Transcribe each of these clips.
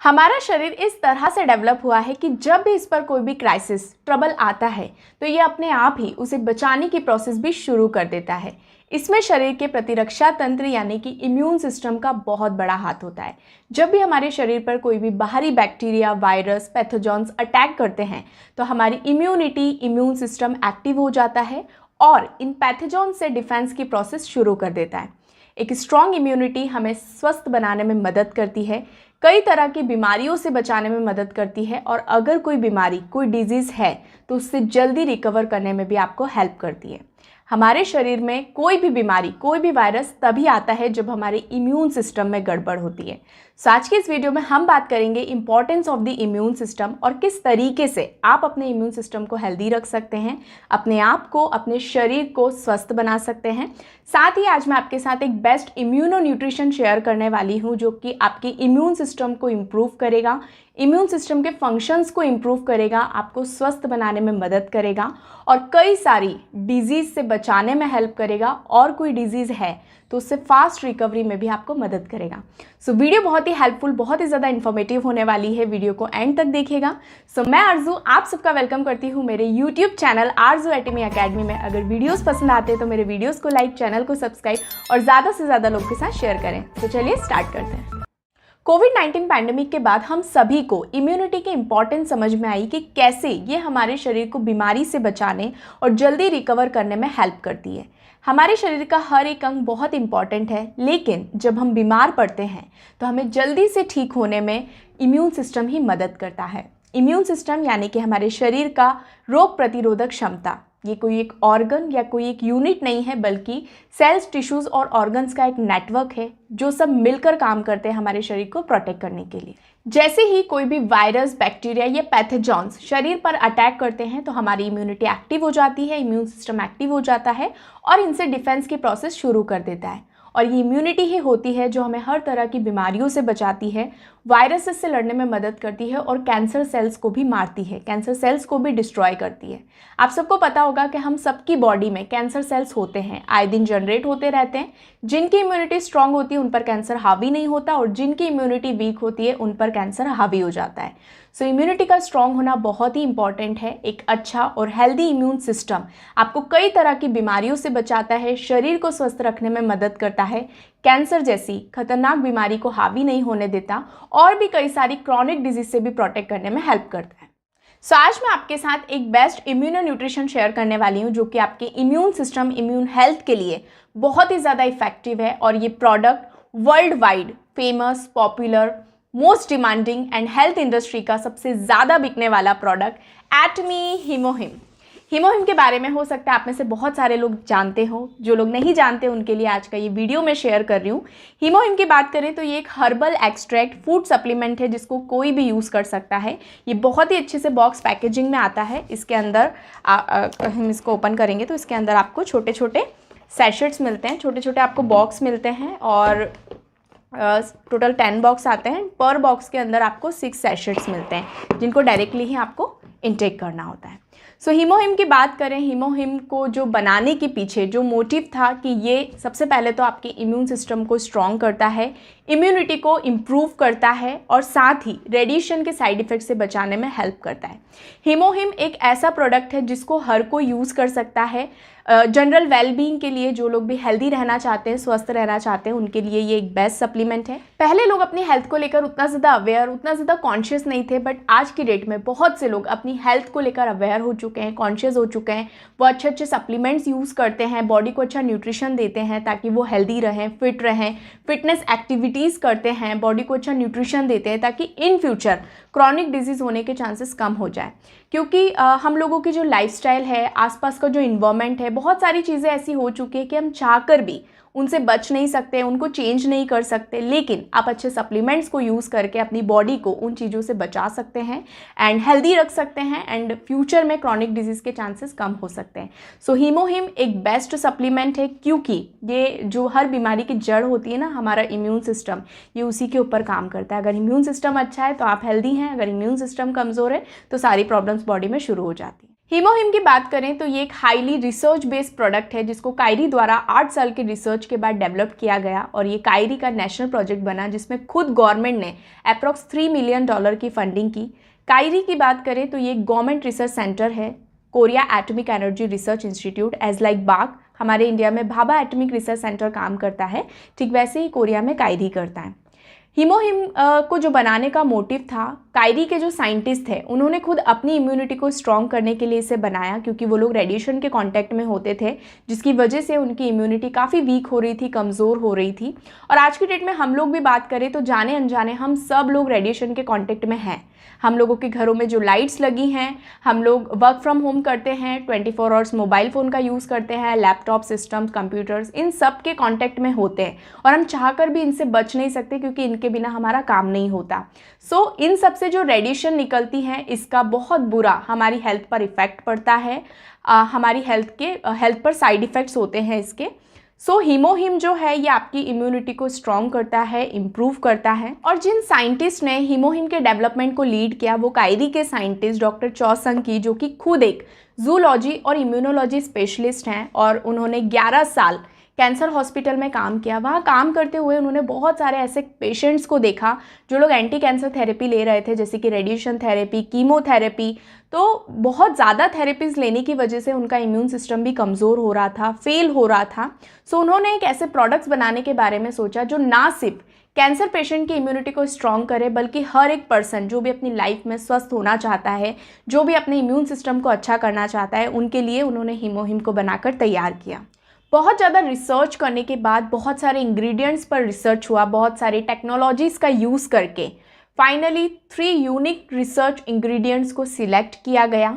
हमारा शरीर इस तरह से डेवलप हुआ है कि जब भी इस पर कोई भी क्राइसिस ट्रबल आता है तो ये अपने आप ही उसे बचाने की प्रोसेस भी शुरू कर देता है। इसमें शरीर के प्रतिरक्षा तंत्र यानी कि इम्यून सिस्टम का बहुत बड़ा हाथ होता है। जब भी हमारे शरीर पर कोई भी बाहरी बैक्टीरिया, वायरस, पैथोजन्स अटैक करते हैं तो हमारी इम्यून सिस्टम एक्टिव हो जाता है और इन पैथोजन से डिफेंस की प्रोसेस शुरू कर देता है। एक स्ट्रॉन्ग इम्यूनिटी हमें स्वस्थ बनाने में मदद करती है, कई तरह की बीमारियों से बचाने में मदद करती है और अगर कोई बीमारी, कोई डिजीज़ है तो उससे जल्दी रिकवर करने में भी आपको हेल्प करती है। हमारे शरीर में कोई भी बीमारी, कोई भी वायरस तभी आता है जब हमारे इम्यून सिस्टम में गड़बड़ होती है। सो आज के इस वीडियो में हम बात करेंगे importance of the immune system और किस तरीके से आप अपने इम्यून सिस्टम को हेल्दी रख सकते हैं, अपने आप को, अपने शरीर को स्वस्थ बना सकते हैं। साथ ही आज मैं आपके साथ एक बेस्ट इम्यूनो न्यूट्रिशन शेयर करने वाली हूँ जो कि आपके इम्यून सिस्टम को इम्प्रूव करेगा, इम्यून सिस्टम के फंक्शंस को इम्प्रूव करेगा, आपको स्वस्थ बनाने में मदद करेगा और कई सारी डिजीज़ से बचाने में हेल्प करेगा और कोई डिजीज़ है तो उससे फास्ट रिकवरी में भी आपको मदद करेगा। सो वीडियो बहुत ही हेल्पफुल, बहुत ही ज़्यादा इन्फॉर्मेटिव होने वाली है। वीडियो को एंड तक देखिएगा। सो मैं आरजू आप सबका वेलकम करती हूँ मेरे यूट्यूब चैनल आरजू एटमी अकेडमी में। अगर वीडियोस पसंद आते हैं तो मेरे वीडियोस को लाइक, चैनल को सब्सक्राइब और ज़्यादा से ज़्यादा लोग के साथ शेयर करें। तो चलिए स्टार्ट करते हैं। कोविड-19 पैंडेमिक के बाद हम सभी को इम्यूनिटी की इंपॉर्टेंस समझ में आई कि कैसे ये हमारे शरीर को बीमारी से बचाने और जल्दी रिकवर करने में हेल्प करती है। हमारे शरीर का हर एक अंग बहुत इंपॉर्टेंट है, लेकिन जब हम बीमार पड़ते हैं तो हमें जल्दी से ठीक होने में इम्यून सिस्टम ही मदद करता है। इम्यून सिस्टम यानी कि हमारे शरीर का रोग प्रतिरोधक क्षमता, ये कोई एक ऑर्गन या कोई एक यूनिट नहीं है बल्कि सेल्स, टिश्यूज़ और ऑर्गन्स का एक नेटवर्क है जो सब मिलकर काम करते हैं हमारे शरीर को प्रोटेक्ट करने के लिए। जैसे ही कोई भी वायरस, बैक्टीरिया या पैथोजन्स शरीर पर अटैक करते हैं तो हमारी इम्यूनिटी एक्टिव हो जाती है, इम्यून सिस्टम एक्टिव हो जाता है और इनसे डिफेंस की प्रोसेस शुरू कर देता है। और ये इम्यूनिटी ही होती है जो हमें हर तरह की बीमारियों से बचाती है, वायरसेस से लड़ने में मदद करती है और कैंसर सेल्स को भी मारती है, कैंसर सेल्स को भी डिस्ट्रॉय करती है। आप सबको पता होगा कि हम सबकी बॉडी में कैंसर सेल्स होते हैं, आए दिन जनरेट होते रहते हैं। जिनकी इम्यूनिटी स्ट्रांग होती है उन पर कैंसर हावी नहीं होता और जिनकी इम्यूनिटी वीक होती है उन पर कैंसर हावी हो जाता है। सो इम्यूनिटी का स्ट्रांग होना बहुत ही इंपॉर्टेंट है। एक अच्छा और हेल्दी इम्यून सिस्टम आपको कई तरह की बीमारियों से बचाता है, शरीर को स्वस्थ रखने में मदद करता है, कैंसर जैसी खतरनाक बीमारी को हावी नहीं होने देता और भी कई सारी क्रॉनिक डिजीज से भी प्रोटेक्ट करने में हेल्प करता है। सो आज मैं आपके साथ एक बेस्ट इम्यूनो न्यूट्रिशन शेयर करने वाली हूँ जो कि आपके इम्यून सिस्टम, इम्यून हेल्थ के लिए बहुत ही ज़्यादा इफेक्टिव है और ये product world wide famous, popular, most demanding and health industry का सबसे ज़्यादा बिकने वाला प्रोडक्ट एटमी हीमोहिम। हीमोहिम के बारे में हो सकता है आप में से बहुत सारे लोग जानते हो, जो लोग नहीं जानते उनके लिए आज का ये वीडियो मैं शेयर कर रही हूँ। हीमोहिम की बात करें तो ये एक हर्बल एक्सट्रैक्ट फूड सप्लीमेंट है जिसको कोई भी यूज़ कर सकता है। ये बहुत ही अच्छे से बॉक्स पैकेजिंग में आता है। इसके अंदर हम इसको ओपन करेंगे तो इसके अंदर आपको छोटे छोटे सैशेट्स मिलते हैं, छोटे छोटे आपको बॉक्स मिलते हैं और टोटल 10 बॉक्स आते हैं। पर बॉक्स के अंदर आपको 6 सैशेट्स मिलते हैं जिनको डायरेक्टली ही आपको इनटेक करना होता है। सो हीमोहिम की बात करें, हीमोहिम को जो बनाने के पीछे जो मोटिव था कि ये सबसे पहले तो आपके इम्यून सिस्टम को स्ट्रॉन्ग करता है, इम्यूनिटी को इम्प्रूव करता है और साथ ही रेडिएशन के साइड इफ़ेक्ट से बचाने में हेल्प करता है। हीमोहिम एक ऐसा प्रोडक्ट है जिसको हर कोई यूज़ कर सकता है। जनरल वेलबींग के लिए, जो लोग भी हेल्दी रहना चाहते हैं, स्वस्थ रहना चाहते हैं, उनके लिए ये एक बेस्ट सप्लीमेंट है। पहले लोग अपनी हेल्थ को लेकर उतना ज़्यादा अवेयर, उतना ज़्यादा कॉन्शियस नहीं थे, बट आज की डेट में बहुत से लोग अपनी हेल्थ को लेकर अवेयर हो चुके हैं, कॉन्शियस हो चुके हैं। वो अच्छे अच्छे सप्लीमेंट्स यूज़ करते हैं, बॉडी को अच्छा न्यूट्रिशन देते हैं ताकि वो हेल्दी रहें, फिट रहें, फिटनेस एक्टिविटीज़ करते हैं, बॉडी को अच्छा न्यूट्रिशन देते हैं ताकि इन फ्यूचर क्रॉनिक डिजीज़ होने के चांसेस कम हो जाए। क्योंकि हम लोगों की जो लाइफस्टाइल है, आसपास का जो इन्वायरमेंट है, बहुत सारी चीज़ें ऐसी हो चुकी है कि हम चाहकर भी उनसे बच नहीं सकते, उनको चेंज नहीं कर सकते। लेकिन आप अच्छे सप्लीमेंट्स को यूज़ करके अपनी बॉडी को उन चीज़ों से बचा सकते हैं एंड हेल्दी रख सकते हैं एंड फ्यूचर में क्रॉनिक डिजीज़ के चांसेस कम हो सकते हैं। सो हीमोहिम एक बेस्ट सप्लीमेंट है क्योंकि ये जो हर बीमारी की जड़ होती है ना, हमारा इम्यून सिस्टम, ये उसी के ऊपर काम करता है। अगर इम्यून सिस्टम अच्छा है तो आप हेल्दी हैं, अगर इम्यून सिस्टम कमज़ोर है तो सारी प्रॉब्लम्स बॉडी में शुरू हो जाती हैं। हीमोहिम की बात करें तो ये एक हाईली रिसर्च बेस्ड प्रोडक्ट है जिसको कायरी द्वारा 8 साल के रिसर्च के बाद डेवलप किया गया और ये कायरी का नेशनल प्रोजेक्ट बना जिसमें खुद गवर्नमेंट ने अप्रॉक्स $3 मिलियन की फंडिंग की। कायरी की बात करें तो ये एक गवर्नमेंट रिसर्च सेंटर है, Korea Atomic Energy Research Institute. As like बाग हमारे इंडिया में भाभा एटॉमिक रिसर्च सेंटर काम करता है, ठीक वैसे ही कोरिया में कायरी करता है। हीमोहिम को जो बनाने का मोटिव था, कायरी के जो साइंटिस्ट थे उन्होंने खुद अपनी इम्यूनिटी को स्ट्रॉन्ग करने के लिए इसे बनाया, क्योंकि वो लोग रेडिएशन के कांटेक्ट में होते थे जिसकी वजह से उनकी इम्यूनिटी काफ़ी वीक हो रही थी, कमज़ोर हो रही थी। और आज की डेट में हम लोग भी बात करें तो जाने अनजाने हम सब लोग रेडिएशन के कांटेक्ट में हैं। हम लोगों के घरों में जो लाइट्स लगी हैं, हम लोग वर्क फ्रॉम होम करते हैं, 24 आवर्स मोबाइल फ़ोन का यूज़ करते हैं, लैपटॉप सिस्टम्स, कंप्यूटर्स, इन सब के कांटेक्ट में होते हैं और हम चाहकर भी इनसे बच नहीं सकते क्योंकि इनके बिना हमारा काम नहीं होता। सो इन सब से जो रेडिएशन निकलती है इसका बहुत बुरा हमारी हेल्थ पर इफ़ेक्ट पड़ता है। हमारी हेल्थ पर साइड इफ़ेक्ट्स होते हैं इसके। सो हीमोहिम जो है ये आपकी इम्यूनिटी को स्ट्रॉन्ग करता है, इम्प्रूव करता है। और जिन साइंटिस्ट ने हीमोहिम के डेवलपमेंट को लीड किया वो कायरी के साइंटिस्ट डॉक्टर चौ संग की, जो कि खुद एक जूलॉजी और इम्यूनोलॉजी स्पेशलिस्ट हैं और उन्होंने 11 साल कैंसर हॉस्पिटल में काम किया। वहाँ काम करते हुए उन्होंने बहुत सारे ऐसे पेशेंट्स को देखा जो लोग एंटी कैंसर थेरेपी ले रहे थे, जैसे कि रेडिएशन थेरेपी, कीमोथेरेपी। तो बहुत ज़्यादा थेरेपीज़ लेने की वजह से उनका इम्यून सिस्टम भी कमज़ोर हो रहा था, फेल हो रहा था। सो उन्होंने एक ऐसे प्रोडक्ट्स बनाने के बारे में सोचा जो ना सिर्फ कैंसर पेशेंट की इम्यूनिटी को स्ट्रॉन्ग करे, बल्कि हर एक पर्सन जो भी अपनी लाइफ में स्वस्थ होना चाहता है, जो भी अपने इम्यून सिस्टम को अच्छा करना चाहता है, उनके लिए उन्होंने हीमोहिम को बनाकर तैयार किया। बहुत ज़्यादा रिसर्च करने के बाद बहुत सारे इंग्रेडिएंट्स पर रिसर्च हुआ, बहुत सारी टेक्नोलॉजीज़ का यूज़ करके फाइनली 3 यूनिक रिसर्च इंग्रेडिएंट्स को सिलेक्ट किया गया।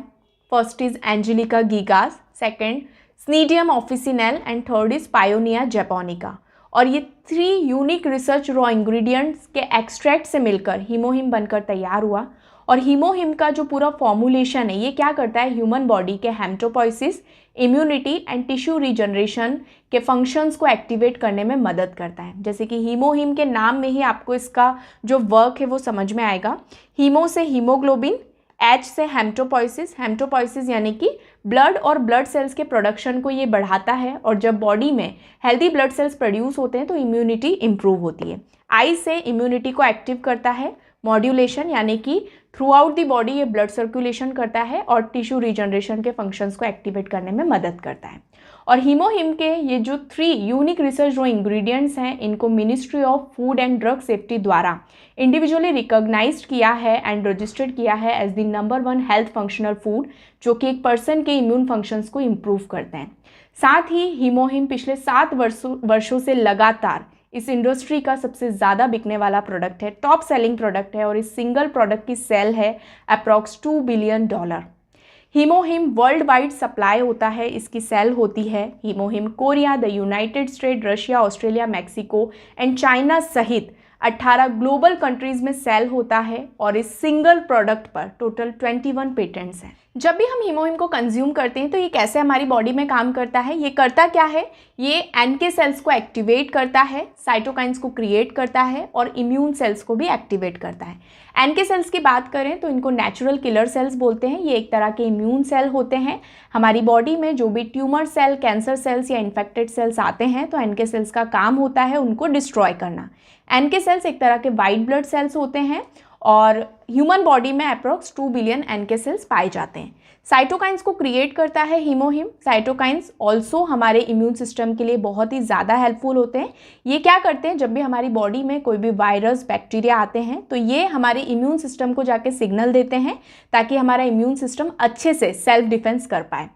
First is Angelica gigas, second Cnidium officinale and third is Paeonia japonica. और ये 3 यूनिक रिसर्च रॉ इंग्रेडिएंट्स के एक्सट्रैक्ट से मिलकर हीमोहिम बनकर तैयार हुआ। और हीमोहिम का जो पूरा फॉर्मूलेशन है ये क्या करता है, ह्यूमन बॉडी के हेमेटोपोइसिस, इम्यूनिटी एंड टिश्यू रीजनरेशन के फंक्शंस को एक्टिवेट करने में मदद करता है। जैसे कि हीमोहिम के नाम में ही आपको इसका जो वर्क है वो समझ में आएगा। हीमो से हीमोग्लोबिन, एच से हेमेटोपोइसिस, हेमेटोपोइसिस यानी कि ब्लड और ब्लड सेल्स के प्रोडक्शन को ये बढ़ाता है और जब बॉडी में हेल्दी ब्लड सेल्स प्रोड्यूस होते हैं तो इम्यूनिटी इंप्रूव होती है। आई से इम्यूनिटी को एक्टिव करता है, मॉड्यूलेशन यानी कि थ्रू आउट दी बॉडी ये ब्लड सर्कुलेशन करता है और टिश्यू रीजनरेशन के फंक्शंस को एक्टिवेट करने में मदद करता है। और हीमोहिम के ये जो 3 यूनिक रिसर्च जो इंग्रेडिएंट्स हैं इनको Ministry of Food and Drug Safety द्वारा इंडिविजुअली रिकॉग्नाइज्ड किया है एंड रजिस्टर्ड किया है as the number 1 health functional food, जो कि एक पर्सन के इम्यून फंक्शंस को इम्प्रूव करते हैं। साथ ही हीमोहिम पिछले 7 वर्षों से लगातार इस इंडस्ट्री का सबसे ज़्यादा बिकने वाला प्रोडक्ट है, टॉप सेलिंग प्रोडक्ट है और इस सिंगल प्रोडक्ट की सेल है approx $2 billion. HemoHIM world wide supply होता है, इसकी सेल होती है। HemoHIM Korea, the United State, Russia, Australia, Mexico and China सहित 18 ग्लोबल कंट्रीज़ में सेल होता है और इस सिंगल प्रोडक्ट पर टोटल 21 पेटेंट्स हैं। जब भी हम हीमोहिम को कंज्यूम करते हैं तो ये कैसे हमारी बॉडी में काम करता है, ये करता क्या है, ये एनके सेल्स को एक्टिवेट करता है, साइटोकाइंस को क्रिएट करता है और इम्यून सेल्स को भी एक्टिवेट करता है। एनके सेल्स की बात करें तो इनको नेचुरल किलर सेल्स बोलते हैं। ये एक तरह के इम्यून सेल होते हैं। हमारी बॉडी में जो भी ट्यूमर सेल, कैंसर सेल्स या इन्फेक्टेड सेल्स आते हैं तो एनके सेल्स का काम होता है उनको डिस्ट्रॉय करना। एनके सेल्स एक तरह के वाइट ब्लड सेल्स होते हैं और ह्यूमन बॉडी में अप्रॉक्स 2 बिलियन एनके सेल्स पाए जाते हैं। साइटोकाइंस को क्रिएट करता है हीमोहिम। साइटोकाइंस ऑल्सो हमारे इम्यून सिस्टम के लिए बहुत ही ज़्यादा हेल्पफुल होते हैं। ये क्या करते हैं, जब भी हमारी बॉडी में कोई भी वायरस, बैक्टीरिया आते हैं तो ये हमारे इम्यून सिस्टम को जाके सिग्नल देते हैं ताकि हमारा इम्यून सिस्टम अच्छे से सेल्फ डिफेंस कर पाए।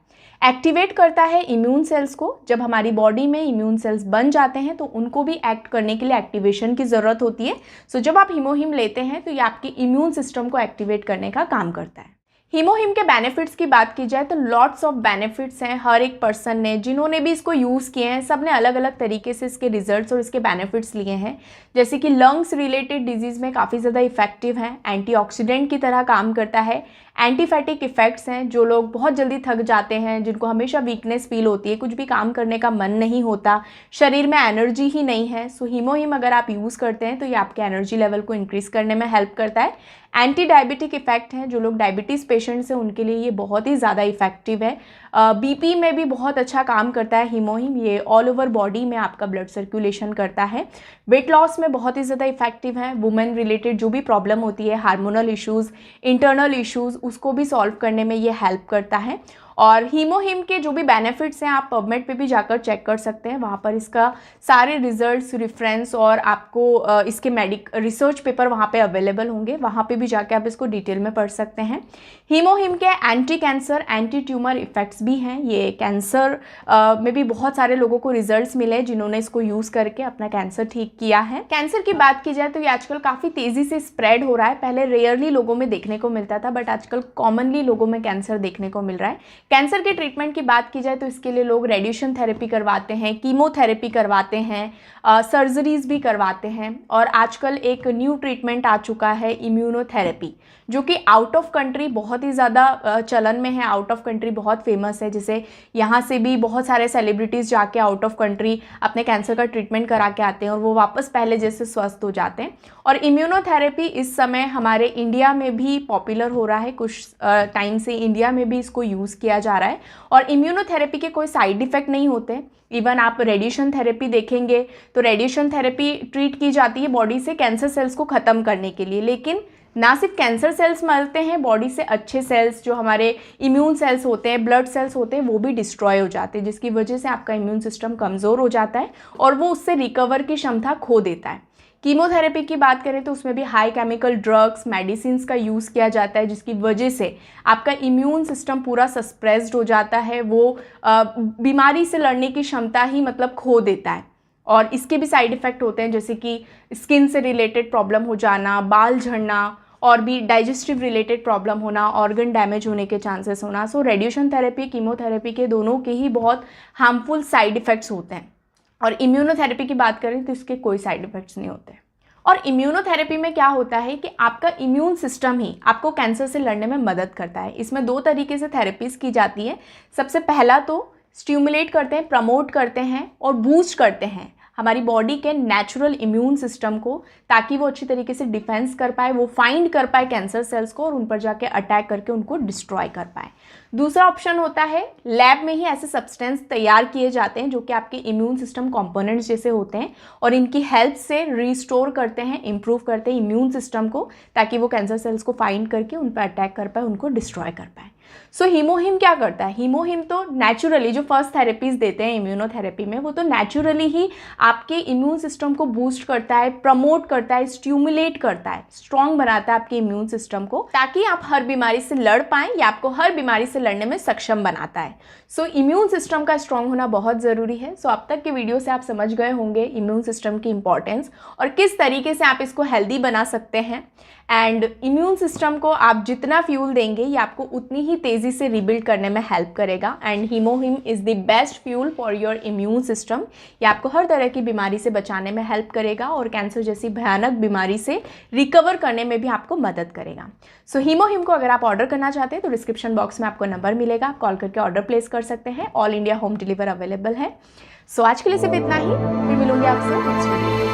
एक्टिवेट करता है इम्यून सेल्स को। जब हमारी बॉडी में इम्यून सेल्स बन जाते हैं तो उनको भी एक्ट करने के लिए एक्टिवेशन की ज़रूरत होती है। सो जब आप हीमोहिम लेते हैं तो ये आपकी इम्यून सिस्टम को एक्टिवेट करने का काम करता है। हीमोहिम के बेनिफिट्स की बात की जाए तो लॉट्स ऑफ बेनिफिट्स हैं। हर एक पर्सन ने, जिन्होंने भी इसको यूज़ किए हैं, सब ने अलग अलग तरीके से इसके रिजल्ट्स और इसके बेनिफिट्स लिए हैं। जैसे कि लंग्स रिलेटेड डिजीज़ में काफ़ी ज़्यादा इफेक्टिव है, एंटीऑक्सीडेंट की तरह काम करता है। एंटीफैटिक इफ़ेक्ट्स हैं, जो लोग बहुत जल्दी थक जाते हैं, जिनको हमेशा वीकनेस फील होती है, कुछ भी काम करने का मन नहीं होता, शरीर में एनर्जी ही नहीं है, सो हीमोहिम अगर आप यूज़ करते हैं तो ये आपके एनर्जी लेवल को इंक्रीज़ करने में हेल्प करता है। एंटी डायबिटिक इफेक्ट हैं, जो लोग डायबिटीज़ पेशेंट्स हैं उनके लिए ये बहुत ही ज़्यादा इफ़ेक्टिव है। बीपी में भी बहुत अच्छा काम करता है हीमोहिम। ये ऑल ओवर बॉडी में आपका ब्लड सर्कुलेशन करता है। वेट लॉस में बहुत ही ज़्यादा इफेक्टिव है। वुमेन रिलेटेड जो भी प्रॉब्लम होती है, हार्मोनल इश्यूज़, इंटरनल इश्यूज़, उसको भी सॉल्व करने में ये हेल्प करता है। और हीमोहिम के जो भी बेनिफिट्स हैं आप पबमेड पे भी जाकर चेक कर सकते हैं। वहाँ पर इसका सारे रिजल्ट्स, रेफरेंस और आपको इसके रिसर्च पेपर वहाँ पे अवेलेबल होंगे। वहाँ पे भी जाके आप इसको डिटेल में पढ़ सकते हैं। हीमोहिम के anti cancer, anti tumour effects भी हैं। ये कैंसर में भी बहुत सारे लोगों को रिजल्ट्स मिले जिन्होंने इसको यूज़ करके अपना कैंसर ठीक किया है। कैंसर की बात की जाए तो ये आजकल काफ़ी तेज़ी से स्प्रेड हो रहा है। पहले रेयरली लोगों में देखने को मिलता था, बट आजकल कॉमनली लोगों में कैंसर देखने को मिल रहा है। कैंसर के ट्रीटमेंट की बात की जाए तो इसके लिए लोग रेडिएशन थेरेपी करवाते हैं, कीमोथेरेपी करवाते हैं, सर्जरीज भी करवाते हैं। और आजकल एक न्यू ट्रीटमेंट आ चुका है इम्यूनोथेरेपी, जो कि आउट ऑफ कंट्री बहुत ही ज़्यादा चलन में है। आउट ऑफ कंट्री बहुत फेमस है, जैसे यहाँ से भी बहुत सारे सेलिब्रिटीज़ जाके आउट ऑफ कंट्री अपने कैंसर का ट्रीटमेंट करा के आते हैं और वो वापस पहले जैसे स्वस्थ हो जाते हैं। और इम्यूनोथेरेपी इस समय हमारे इंडिया में भी पॉपुलर हो रहा है। कुछ टाइम से इंडिया में भी इसको यूज़ किया जा रहा है। और इम्यूनोथेरेपी के कोई साइड इफ़ेक्ट नहीं होते। इवन आप रेडिएशन थेरेपी देखेंगे तो रेडिएशन थेरेपी ट्रीट की जाती है बॉडी से कैंसर सेल्स को ख़त्म करने के लिए, लेकिन ना सिर्फ कैंसर सेल्स मरते हैं, बॉडी से अच्छे सेल्स जो हमारे इम्यून सेल्स होते हैं, ब्लड सेल्स होते हैं, वो भी डिस्ट्रॉय हो जाते हैं, जिसकी वजह से आपका इम्यून सिस्टम कमज़ोर हो जाता है और वो उससे रिकवर की क्षमता खो देता है। कीमोथेरेपी की बात करें तो उसमें भी हाई केमिकल ड्रग्स, मेडिसिन्स का यूज़ किया जाता है, जिसकी वजह से आपका इम्यून सिस्टम पूरा सस्प्रेस्ड हो जाता है। वो बीमारी से लड़ने की क्षमता ही मतलब खो देता है। और इसके भी साइड इफ़ेक्ट होते हैं, जैसे कि स्किन से रिलेटेड प्रॉब्लम हो जाना, बाल झड़ना, और भी डाइजेस्टिव रिलेटेड प्रॉब्लम होना, ऑर्गन डैमेज होने के चांसेस होना। सो रेडिएशन थेरेपी, कीमोथेरेपी के दोनों के ही बहुत हार्मफुल साइड इफ़ेक्ट्स होते हैं। और इम्यूनोथेरेपी की बात करें तो इसके कोई साइड इफ़ेक्ट्स नहीं होते। और इम्यूनोथेरेपी में क्या होता है कि आपका इम्यून सिस्टम ही आपको कैंसर से लड़ने में मदद करता है। इसमें 2 तरीके से थेरेपीज़ की जाती है। सबसे पहला तो स्टिमुलेट करते हैं, प्रमोट करते हैं और बूस्ट करते हैं हमारी बॉडी के नेचुरल इम्यून सिस्टम को, ताकि वो अच्छी तरीके से डिफेंस कर पाए, वो फाइंड कर पाए कैंसर सेल्स को और उन पर जाके अटैक करके उनको डिस्ट्रॉय कर पाए। दूसरा ऑप्शन होता है लैब में ही ऐसे सब्सटेंस तैयार किए जाते हैं जो कि आपके इम्यून सिस्टम कंपोनेंट्स जैसे होते हैं और इनकी हेल्प से रिस्टोर करते हैं, इंप्रूव करते हैं इम्यून सिस्टम को, ताकि वो कैंसर सेल्स को फाइंड करके उन पर अटैक कर पाए, उनको डिस्ट्रॉय कर पाए। सो हीमोहिम क्या करता है? हीमोहिम तो नेचुरली जो फर्स्ट थेरेपीज देते हैं इम्यूनोथेरेपी में, वो तो नेचुरली ही आपके इम्यून सिस्टम को बूस्ट करता है, प्रमोट करता है, स्टिमुलेट करता है, स्ट्रॉन्ग बनाता है आपके इम्यून सिस्टम को, ताकि आप हर बीमारी से लड़ पाएं या आपको हर बीमारी से लड़ने में सक्षम बनाता है। सो इम्यून सिस्टम का स्ट्रॉन्ग होना बहुत ज़रूरी है। सो अब तक के वीडियो से आप समझ गए होंगे इम्यून सिस्टम की इंपॉर्टेंस और किस तरीके से आप इसको हेल्दी बना सकते हैं। एंड इम्यून सिस्टम को आप जितना फ्यूल देंगे ये आपको उतनी ही तेज़ी से रिबिल्ड करने में हेल्प करेगा। And HemoHIM is the best fuel for your immune system. ये आपको हर तरह की बीमारी से बचाने में हेल्प करेगा और कैंसर जैसी भयानक बीमारी से रिकवर करने में भी आपको मदद करेगा। सो हीमोहिम को अगर आप ऑर्डर करना चाहते हैं तो डिस्क्रिप्शन बॉक्स में आपको नंबर मिलेगा, आप कॉल करके ऑर्डर प्लेस कर सकते हैं। All India home deliver available है। सो आज के लिए सिर्फ इतना ही, फिर मिलूंगी आपसे नेक्स्ट वीडियो।